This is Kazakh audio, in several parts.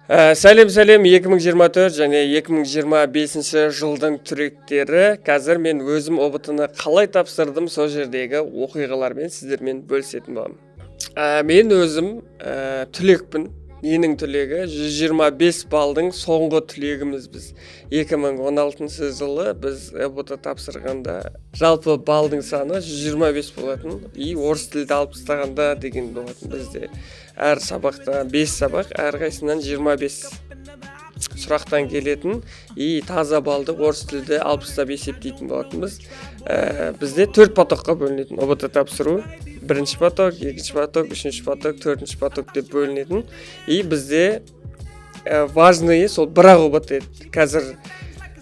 Сәлем 2024 және 2025 жылдың түректері. Қазір мен өзім ОБТ-ны қалай тапсырдым, сол жердегі оқиғалармен сіздермен бөлісетін боламын. Мен өзім түлекпін. Менің түлегі 125 балдың соңғы түлегіміз біз. 2016 жылы біз ОБТ тапсырғанда жалпы балдың саны 125 болатын. Орыс тілді алып тастағанда деген болатын бізде. Әр сабақта 5 сабақ, әрқайсынан 25 сұрақтан келетін, таза балды орыс тілді алып тастап есептейтін болатынбыз. Бізде 4 потокқа бөлінетін ОБТ тапсыру. Бірінші поток, екінші поток, үшінші поток, төртінші поток деп бөлінетін. Бізде важный сол бірақ ОБТ қазір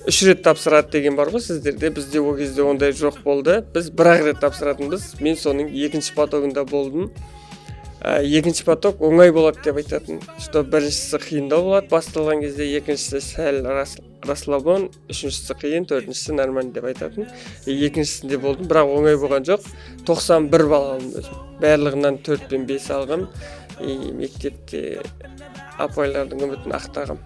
3 рет тапсырады деген бар ғой сіздерде. Бізде ол кезде ондай жоқ болды. Біз бірақ рет тапсыратынбыз. Мен соның екінші потогында болдым. Екінші поток оңай болады деп айтатын. Что біріншісі қиындау болады басталған кезде, екіншісі сәл расслабон, үшіншісі қиын, төртіншісі нормально деп айтатын. Екіншісінде болдым, бірақ оңай болған жоқ. 91 балл алдым өзім. Барлығынан 4 пен 5 алғым. Мектепте апайлардың үмітін ақтағым.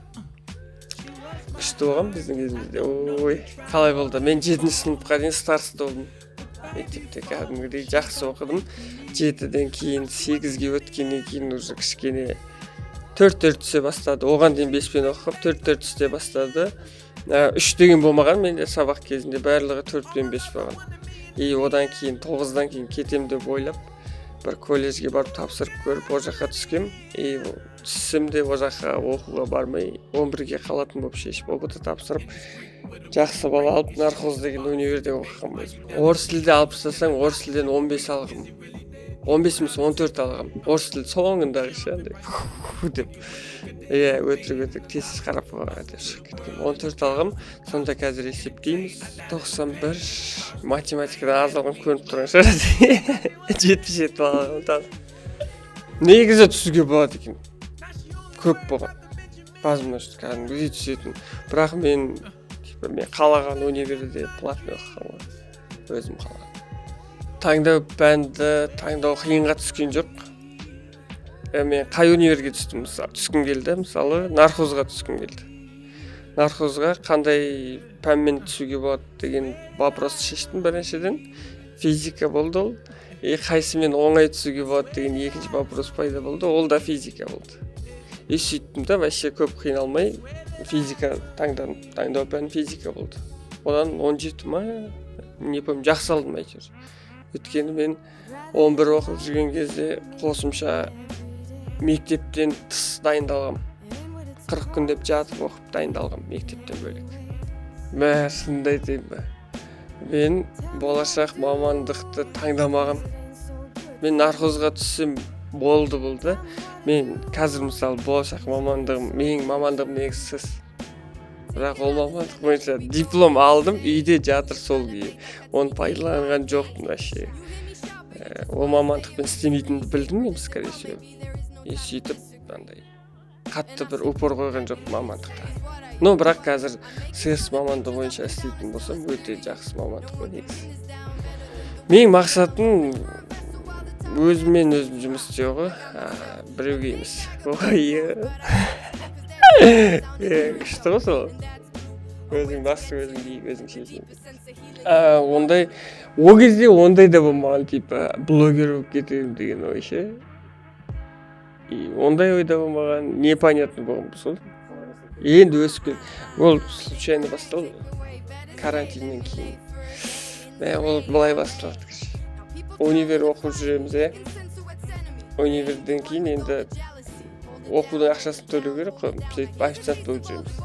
Күшті болғам біздің кезімізде. Ой, қалай болды? Мен 7-ші сыныпқа дейін староста болдым. Мектепте кәдімгідей жақсы оқыдым. 7-ден кейін 8-ге өткеннен кейін уже кішкене 4 түсе бастады. Оған дейін 5-пен оқып, 4 түсте бастады. 3 деген болмаған менде сабақ кезінде, барлығы 4 пен 5 болған. Одан кейін 9-дан кейін кетем деп ойлап, бір колледжге барып тапсырып көріп, о жаққа түскем. Түссем де о жаққа оқуға бармай, 11-ге қалатын болып шешіп, ОБТ тапсырып, жақсы бала алып, нархоз деген универде оқығам өзім. Орыс тілде алып тастасаң, орыс тілден 15 алғым. 15 емес 14 алғым. Орыс тілді соңындағы деп. Өтірік тез қарап қойған деп шығып кеткен. 14 алғым. Сонда қазір есептейміз. 91 математикадан аз алғым көрініп тұрған шығар. 77 алғым. Негізі түсуге болады екен. Көп болған. Возможно, кәдімгідей түсетін. Бірақ мен қалаған универде платный оқығам. Өзім қалаған. Таңдау пәнді таңдау қиынға түскен жоқ. Мен қай универге түскім келді? Мысалы, нархозға түскім келді. Нархозға қандай пәнмен түсуге болады деген вопросты шештім біріншіден. Физика болды ол. Қайсымен оңай түсуге болады деген екінші вопрос пайда болды. Ол да физика болды. Сөйттім да, вообще көп қиналмай физика таңдадым. Таңдау пән физика болды. Одан 17 ма? Не помню, жақсы алдым әйтеуір. Өткені мен 11 оқып жүрген кезде қосымша мектептен тыс дайындалғам. 40 күн деп жатып оқып дайындалғам мектептен бөлек. Шынымды айтайын ба? Мен болашақ мамандықты таңдамағам. Мен нархозға түссем болды. Мен қазір мысалы болашақ мамандығым, менің мамандығым негізсіз. Бірақ ол мамандық бойынша диплом алдым, үйде жатыр сол күйі. Оны пайдаланған жоқпын вообще. Ол мамандықпен істемейтінді білдім мен, скорее всего. Сөйтіп, қатты бір упор қойған жоқ мамандыққа. Бірақ қазір CS мамандығы бойынша істейтін болсам, өте жақсы мамандық қой негізі. Менің мақсатым өзіммен өзім жұмыс істеу ғой, біреуге емес. Күшті ғой сол. Өзің басты, өзің дейік, өзің шешемін. Ондай, о кезде ондай да болмаған, блогер болып кетемін деген ой ше. Ондай ойда болмаған, непонятно болған бұл сол. Енді өсіп кел. Ол случайно басталды. Карантиннен кейін. Ол былай басталды. Универ оқып жүреміз, Универден кейін енді оқудың ақшасын төлеу керек қой. Сөйтіп официант болып жүреміз.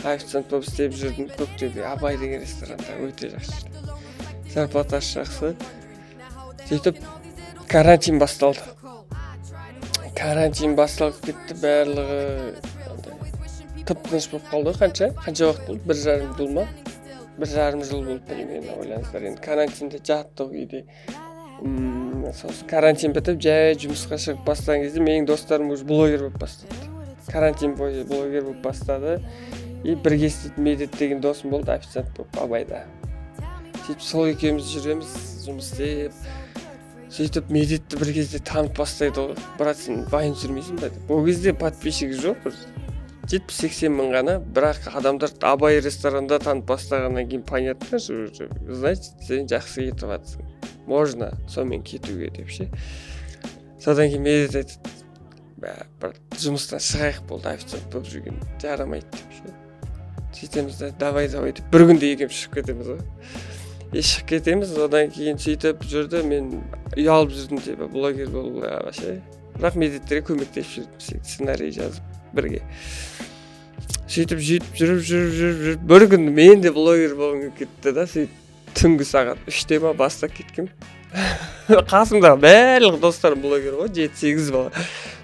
Официант болып істеп жүрдім Көктөбе, Абай деген ресторанда, өте жақсы. Зарплатасы жақсы. Сөйтіп карантин басталды. Карантин басталып кетті, барлығы тып-тыныш болып қалды. Қанша уақыт болды? 1,5 жыл ма? 1,5 жыл болды примерно, ойлаңыздар. Енді карантинде жаттық үйде. Карантин бітіп, жай жұмысқа шығып бастаған кезде менің достарым уже блогер болып бастады. Карантин бойы блогер болып бастады. Бірге істейтін Медет деген досым болды, официант болып Абайда. Сөйтіп сол екеуміз жүреміз, жұмыс істеп. Сөйтіп Медетті бір кезде танып бастайды ғой. Брат, сен вайн түсірмейсің ба деп. Ол кезде подписчик жоқ. 70-80 мың ғана, бірақ адамдар Абай ресторанында танып бастағаннан кейін понятно, уже значит сен жақсы кетіп жатсың, можно сонымен кетуге деп ше. Содан кейін медет айтады, бір жұмыстан шығайық болды, официант болып жүрген жарамайды деп ше. Сөйтеміз да давай деп бір күнде екеуміз шығып кетеміз ғой. Шығып кетеміз, одан кейін сөйтіп жүрді, мен ұялып жүрдім деп блогер болуға вообще. Бірақ медеттерге көмектесіп жүрдім, сценарий жазып бірге. Сөйтіп жүріп бір күн мен де блогер болғым кетті да, сөйтіп түнгі сағат 3-те ма бастап кеткем. Қасымдағы барлық достарым блогер ғой, 7-8 бала.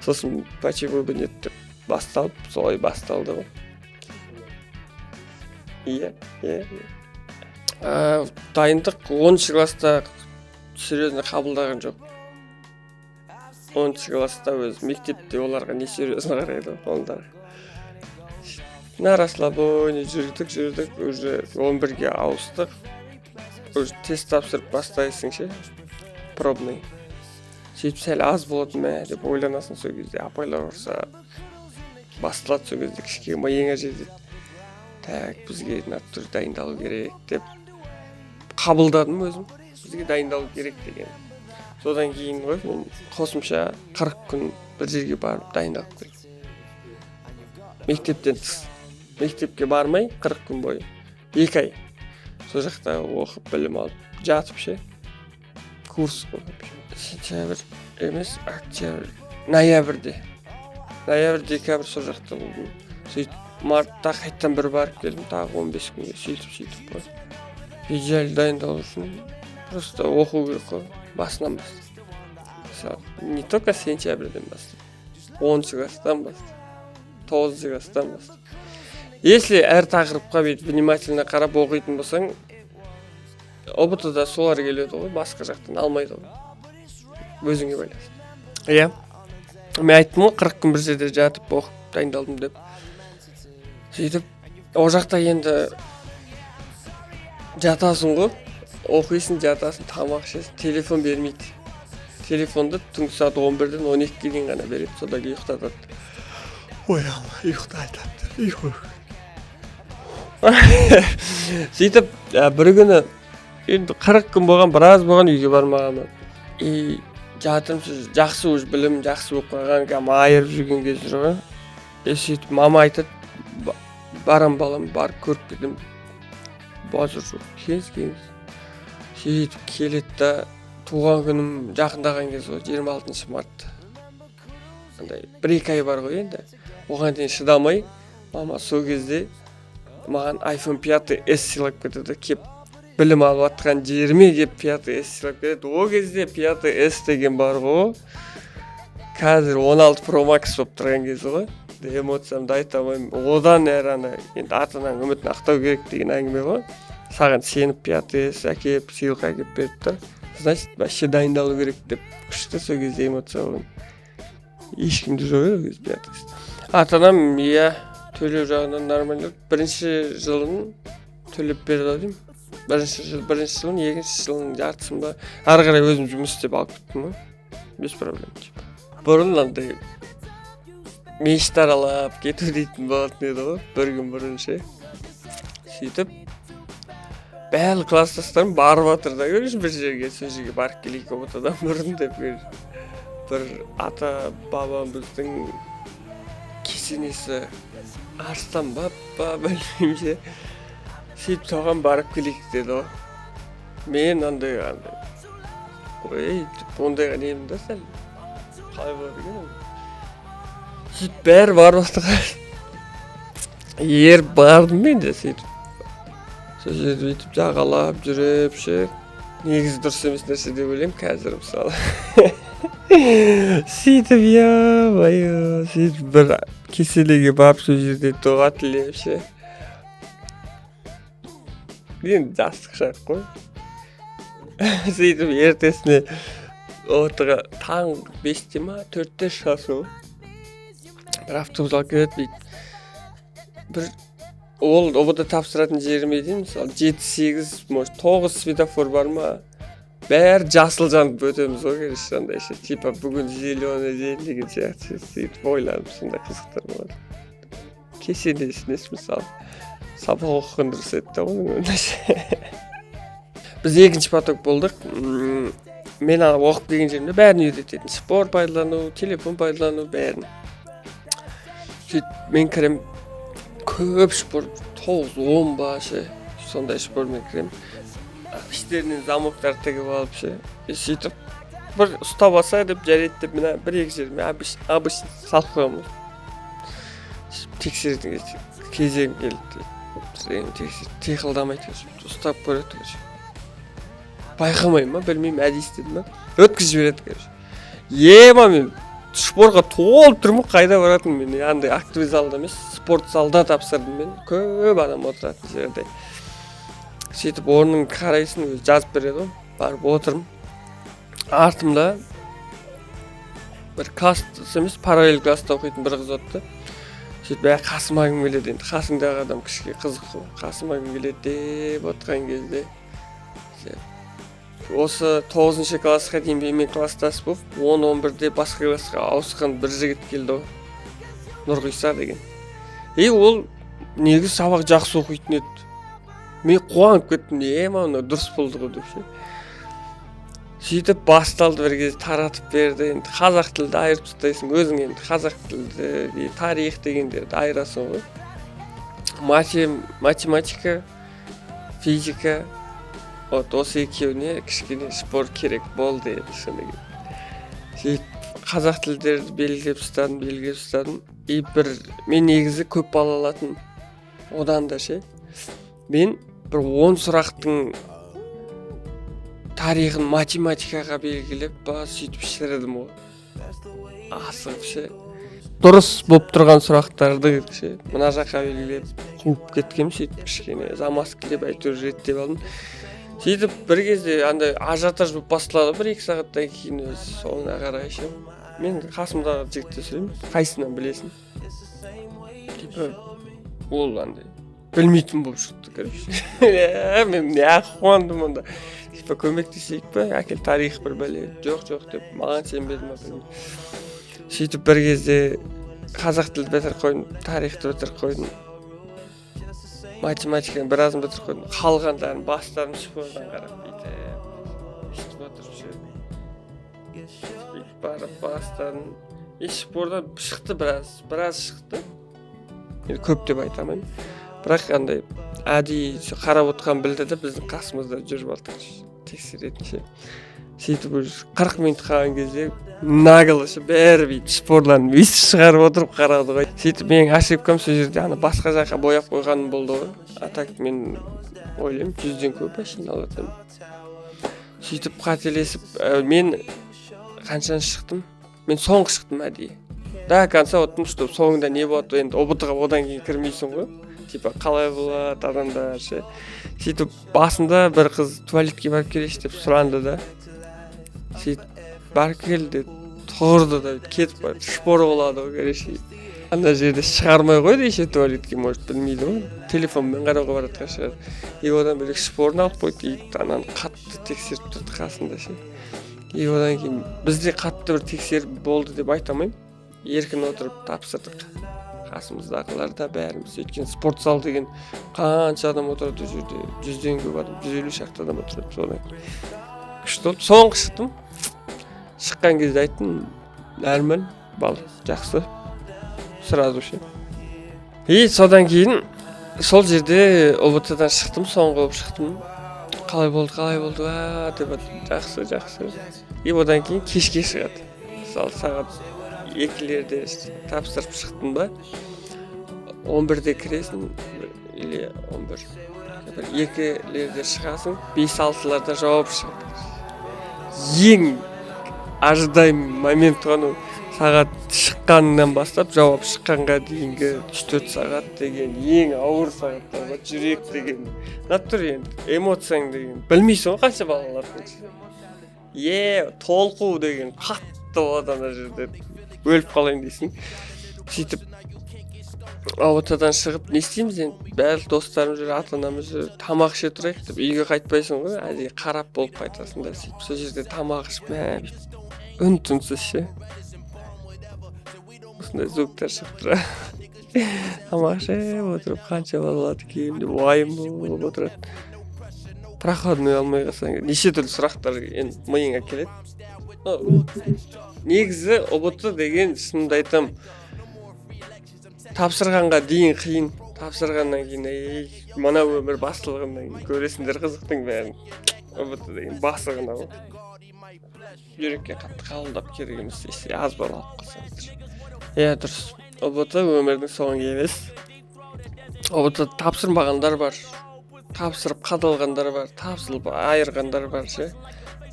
Сосын почему бы нет деп басталып, солай басталды ғой. Иә. Дайындық 10-шы класста серьезно қабылдаған жоқ. 10-шы класста өз мектепте оларға не серьезно қарайды олар. На расслабоне жүрдік, уже 11-ге ауыстық. Уже тест тапсырып бастайсың ше, пробный. Сөйтіп сәл аз болады ма деп ойланасың сол кезде, апайлар ұрса басталады сол кезде кішкене миыңа жетеді. Так, бізге натур дайындалу керек деп қабылдадым өзім. Бізге дайындалу керек деген. Содан кейін ғой, мен қосымша 40 күн бір жерге барып дайындалып келдім. Мектептен тыс. Мектепке бармай 40 күн бойы. 2 ай. Сол жақта оқып, білім алып, жатып ше. Курс оқып. Сентябрь емес, октябрь, ноябрьде. Ноябрь, декабрь сол жақта болдым. Сөйтіп мартта қайттан бір барып келдім, тағы 15 күнге сөйтіп қой. Идеаль дайындалу үшін просто оқу керек қой, басынан бастап. Мысалы, не только сентябрьден бастап, 10-шы класстан бастап, 9-шы класстан бастап. Если әр тақырыпқа бет внимательно қарап оқитын болсаң, ОБТ-да солар келеді ғой, басқа жақтан алмайды ғой. Өзіңе байланысты. Иә. Мен айттым ғой, 40 күн бір жерде жатып оқып дайындалдым деп. Сөйтіп, о жақта енді жатасың ғой, оқисың, жатасың, тамақ ішесің, телефон бермейді. Телефонды түнгі сағат 11-ден 12-ге дейін ғана береді, содан кейін ұйықтатады. Ой алла, ұйықтайды. Сөйтіп, бір күні енді 40 күн болған, біраз болған, үйге бармағанмын. Жатым, жақсы өз білім, жақсы оқып қойған, майырып жүрген кез жүрген. Сөйтіп, мама айтады, барам балам, барып көріп кетем. Базыр жоқ, кез. Сөйтіп келеді да, туған күнім жақындаған кез ғой, 26 март. 1-2 ай бар ғой енді. Оған дейін шыдамай, мама сол кезде маған iPhone 5s сыйлап кетеді, кеп білім алып атқан жеріме кеп 5s сыйлап кетеді. О кезде 5s деген бар ғой, қазір 16 Pro Max болып тұрған кез ғой. Эмоциямды айта алмаймын. Одан әрі енді артынан үмітін ақтау керек деген әңгіме ғой. Саған сеніп 5s әкеп, сыйлық әкеп берді. Значит, вообще дайындалу керек деп күшті сол кезде эмоция болған. Ешкімді жоқ еді 5s. Ата-анам иә төлеу жағынан нормально. Бірінші жылын төлеп берді деймін. Бірінші жылын, екінші жылын жартысын ба. Ары қарай өзім жұмыс істеп алып кеттім ғой. Без проблем. Бұрын андай мешіт аралап кету дейтін болатын еді ғой, бір күн бұрынше. Сөйтіп, бәлі класстастарым барып атыр да көріш бір жерге, сол жерге барып келейік ОБТ-дан бұрын деп көріш. Бір ата бабамыздың кесенесі арыстан ба білмеймше. Сөйтіп соған барып келейік деді ғой. Мен андай. Ой, ондайға немін да сәл. Қалай болады екен? Сөйтіп бәрі барып атырған. Ер бардым мен де сөйтіп. Сол жерді өйтіп жағалап жүріп ше. Негізі дұрыс емес нәрсе деп ойлаймын қазір мысалы. Сөйтіп сөйтіп бір кеселеге барып сол жерде дұға тілеп ше. Енді жастық шақ қой. Сөйтіп ертесіне отыға таң 5-те ма 4-те шығасың ғой. Бір автобус алып келеді дейді. Бір ол ОБТ тапсыратын жеріме дейін, мысалы 7-8, может 9 светофор бар ма? Бәрі жасыл жанып өтеміз ғой, кереш жандай ше. Типа бүгін зеленый день деген сияқты сөйтіп ойланып, сондай қызықтар болады. кеседесіне мысалы сабақ оқыған дұрыс еді да оның біз екінші поток болдық. Мен оқып келген жерімде бәрін үйрететін. Спор пайдалану, телефон пайдалану бәрін. Сөйтіп мен кірем көп спор 9-10 ба ше сондай спормен кірем. Іштерінен замоктар тігіп алып ше. Сөйтіп бір ұстап алса деп жарайды деп мен бір-екі жеріме обычно салып қоямын. Тексеретін кезегім келді. Тиқылдамайды ұстап көреді. Байқамаймын ма, білмеймін, әдейістедім ма, өткізіп жібереді. Ема мен спортқа толып тұрмын, қайда баратын мен, андай активі залда емес, спорт залда тапсырдым мен, көп адам отыратын жерде. Сөйтіп орнын қарайсын жазып береді, барып отырмын. Артымда бір класс емес, параллель класста оқитын бір қыз отты. Сөйтіп қасыма кім келеді енді, қасыңдағы адам кішке қызық қой, қасыма кім келеді деп отқан кезде осы 9-шы классқа дейін мен класстас болып, 10-11-де басқа классқа ауысқан бір жігіт келді ғой. Нұрғиса деген. Ол негізі сабақ жақсы оқитын еді. Мен қуанып кеттім, мына дұрыс болды ғой деп ше. Сөйтіп басталды бір кезде таратып берді. Енді қазақ тілді айырып тастайсың, өзің енді қазақ тілді, тарих дегендерді айырасың ғой. Математика, физика, осы екеуіне кішкене спорт керек болды еді шыны. Сөйтіп қазақ тілдерді белгілеп ұстадым. Мен негізі көп бал алатын. Одан да ше. Мен бір 10 сұрақтың тарихын математикаға белгілеп сөйтіп шірдім ғой. Асығып ше. Дұрыс болып тұрған сұрақтарды ше. Мына жаққа белгілеп қуып кеткем сөйтіп кішкене замаскілеп әйтеуір реттеп алдым. Сөйтіп бір кезде андай ажиотаж болып басталады, 1-2 сағаттан кейін өз соңына қарай ше. Мен қасымдағы жігітті сөйлеймін, қайсынан білесің? Ол андай білмейтін болып шықты, короче. Мен қуандым онда. Көмектесейік па? Әкел тарих бір бәле. Жоқ деп маған сенбеді ма білмеймін. Сөйтіп бір кезде қазақ тілді бітіріп қойдым, тарихты бітіріп қойдым. Математиканы біразын бітіріп қойдым. Қалғандарын бастарын спордан қарап бүйтіп отырып ше. Барып бастарын спордан шықты біраз шықты. Енді көп деп айтамын. Бірақ андай әдейі қарап отқан білді де біздің қасымызда жүріп алдық тексеретін ше. Сөйтіп 40 минут қалған кезде нағылышы бәрі бүйтіп спорларын өйстіп шығарып отырып қарады ғой. Сөйтіп менің ошибкам сол жерде басқа жаққа бояп қойғаным болды ғой. Так мен ойлаймын 100-ден көп әшейін алатым. Сөйтіп қателесіп мен қаншан шықтым? Мен соңғы шықтым әдейі. До конца оттым, что соңында не болады, енді ұбытыға одан кейін кірмейсің ғой. Қалай болады адамдар ше. Сөйтіп басында бір қыз туалетке барып келеші деп сұранды да. Сөйтіп барып келді, тұрды да кетіп барып спор болады ғой короче. Анда жерде шығармай қойды еше туалетке, может білмейді ғой. Телефонмен қарауға баратқан шығар. Одан бөлек спорын алып қойды, ананы қатты тексеріп тұрды қасында ше. Одан кейін бізде қатты бір тексеріп болды деп айтамаймын. Еркін отырып тапсырдық. Қасымыздағылар да бәріміз. Өйткені спорт зал деген қанша адам отырады жерде, 100-ден көп адам, 150 шақты адам отырады содан. Күшті болды. Соңғы шықтым. Шыққан кезде айттым, нормаль, бал, жақсы. Сразу ше. Содан кейін сол жерде ОБТ-дан шықтым, соңғы болып шықтым. Қалай болды, деп жақсы. Одан кейін кешке шығады. Мысалы сағат 2-лерде тапсырып шықтым ба, 11-де кіресің, или 11, 2-лерде шығасың, 5-6-ларда жауап шығады. Ең ожидаемый момент ғана сағат шыққанынан бастап жауап шыққанға дейінгі 3-4 сағат деген ең ауыр сағаттар, жүрек деген, натур енді, эмоцияң деген, білмейсің ғой қанша балалардың. Толқу деген қатты болады ана жерде. Өліп қалайын дейсің. Сөйтіп ОБТ-дан шығып не істейміз енді? Бәрі достарым жүр, ата-анамыз жүр, тамақ іше тұрайық деп үйге қайтпайсың ғой, әдейі қарап болып қайтасың да сөйтіп сол жерде тамақ ішіп үн-түнсіз ше. Осындай звуктар шығып тұрады. тамақ жеп отырып қанша бала болады екен деп уайым болып отырады. Проходной алмай қалсаң неше түрлі сұрақтар енді миыңа келеді. Негізі ұбт деген шынымды айтам тапсырғанға дейін қиын. Тапсырғаннан кейін мына өмір басталғаннан кейін көресіңдер қызықтың бәрін. ұбт деген басығына ғой. Жүрекке қатты қабылдап керек емес, аз бала алып қалсаңыздар. Иә дұрыс. ұбт өмірдің соңы емес. ұбт тапсырмағандар бар. Тапсырып қадалғандар бар, тапсырып айырғандар бар ше.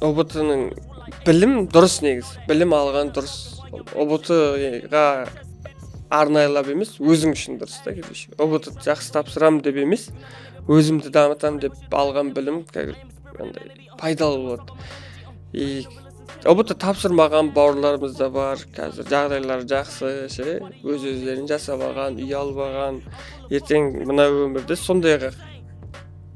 ұбт-ның білім дұрыс негіз. Білім алған дұрыс. ұбт-ға арнайлап емес, өзің үшін дұрыс та келешек. ұбт жақсы тапсырам деп емес, өзімді дамытам деп алған білім пайдалы болады. ұбт тапсырмаған бауырларымыз да бар, қазір жағдайлары жақсы ше, өз-өздерін жасап алған, үй алып алған, ертең мына өмірде сондайға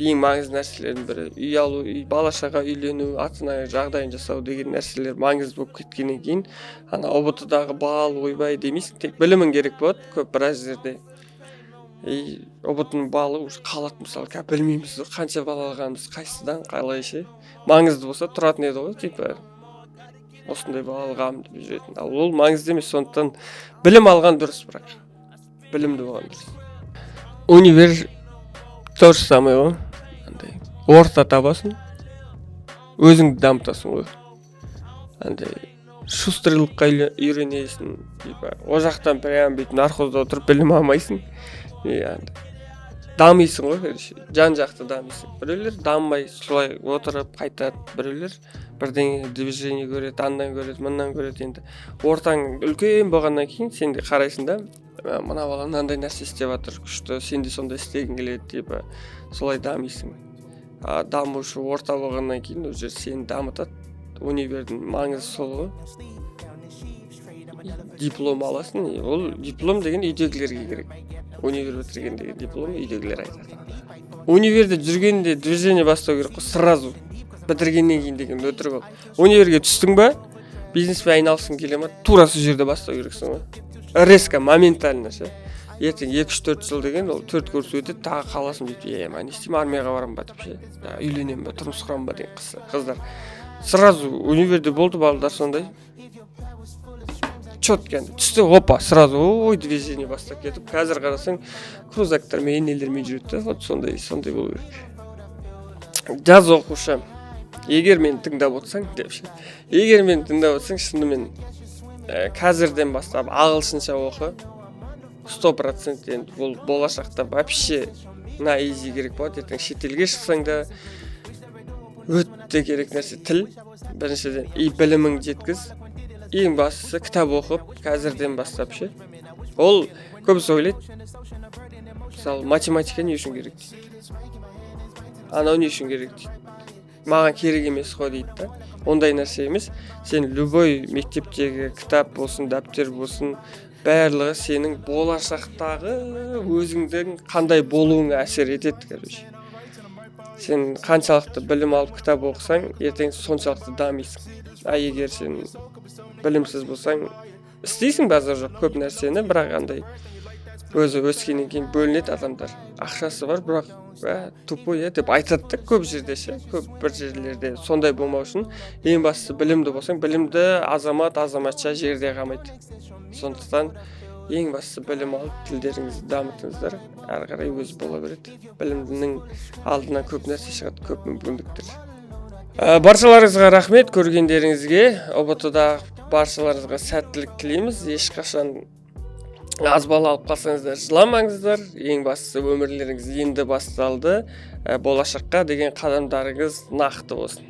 ең маңызды нәрселердің бірі үй алу, бала-шаға үйлену, ата-анаға жағдайын жасау деген нәрселер маңызды болып кеткеннен кейін, ана ұбт-дағы бал ойбай демейсің, тек білімің керек болады көп біраз жерде. ұбт-ның балы қалақ мысалы, білмейміз қанша бал алғанымыз, қайсыдан қалай ше. Маңызды болса тұратын еді ғой, типа осындай бал алғам деп жүретін. Ал ол маңызды емес, сондықтан білім алған дұрыс, бірақ білімді болған дұрыс. Универ то же самое ғой. Орта табасың, өзіңді дамытасың ғой. Шустрылыққа үйренесің, о жақтан прям бүйтіп нархозда отырып білім алмайсың. Дамисың ғой, жан жақты дамисың. Біреулер даммай солай отырып қайтады, біреулер бірдеңе движение көреді, андан көреді, мындан көреді. Енді ортаң үлкен болғаннан кейін сен де қарайсың да, мына бала мынандай нәрсе істеп жатыр, күшті, сен де сондай істегің келеді деп солай дамисың. Дамушы орта болғаннан кейін уже сені дамытады. Универдің маңызы сол ғой. Диплом аласың, ол диплом деген үйдегілерге керек. Универ бітірген деген диплом үйдегілер айтады. Универде жүргенде движение бастау керек қой, сразу. Бітіргеннен кейін деген өтірік ол. Универге түстің ба, бизнеспен айналысың келе ма, тура сол жерде бастау керексің ғой. Резко, моментально ше. Ертең 2-3 жыл деген ол 4 курс өтеді, тағы қаласың деп, не істеймін, армияға барам ба деп ше. Үйленем ба, тұрмыс құрам ба деген қыздар. Сразу универде болды балдар сондай. Четко түсті, опа, сразу ой движение бастап кетіп, қазір қарасаң крузактармен, нелермен жүреді. Вот сондай болу керек. Жаз оқушы, егер мен тыңдап отырсаң деп ше. Егер мен тыңдап отырсаң, шынымен қазірден бастап ағылшынша оқы. 100% енді бұл болашақта вообще на изи керек болады. Ертең шетелге шықсаң да өте керек нәрсе тіл. Біріншіден білімің жеткіз. Ең бастысы кітап оқып, қазірден бастап ше. Ол көбісі ойлайды. Мысалы, математика не үшін керек дейді. Анау не үшін керек дейді. Маған керек емес қой дейді да. Ондай нәрсе емес. Сен любой мектептегі кітап болсын, дәптер болсын, барлығы сенің болашақтағы өзіңдің қандай болуыңа әсер етеді, короче. Сен қаншалықты білім алып кітап оқысаң, ертең соншалықты дамисың. Егер сен білімсіз болсаң, істейсің базар жоқ көп нәрсені, бірақ андай өзі өскеннен кейін бөлінеді адамдар. Ақшасы бар, бірақ тупой деп айтады көп жерде ше. Көп бір жерлерде сондай болмау үшін ең бастысы білімді болсаң, білімді азаматша жерде қалмайды. Сондықтан ең бастысы білім алып, тілдеріңізді дамытыңыздар. Әрі қарай өзі бола береді. Білімнің алдынан көп нәрсе шығады, көп мүмкіндіктер. Баршаларыңызға рахмет көргендеріңізге. ұбт-да баршаларыңызға сәттілік тілейміз. Ешқашан аз бала алып қалсаңыздар жыламаңыздар. Ең бастысы өмірлеріңіз енді басталды. Болашаққа деген қадамдарыңыз нақты болсын.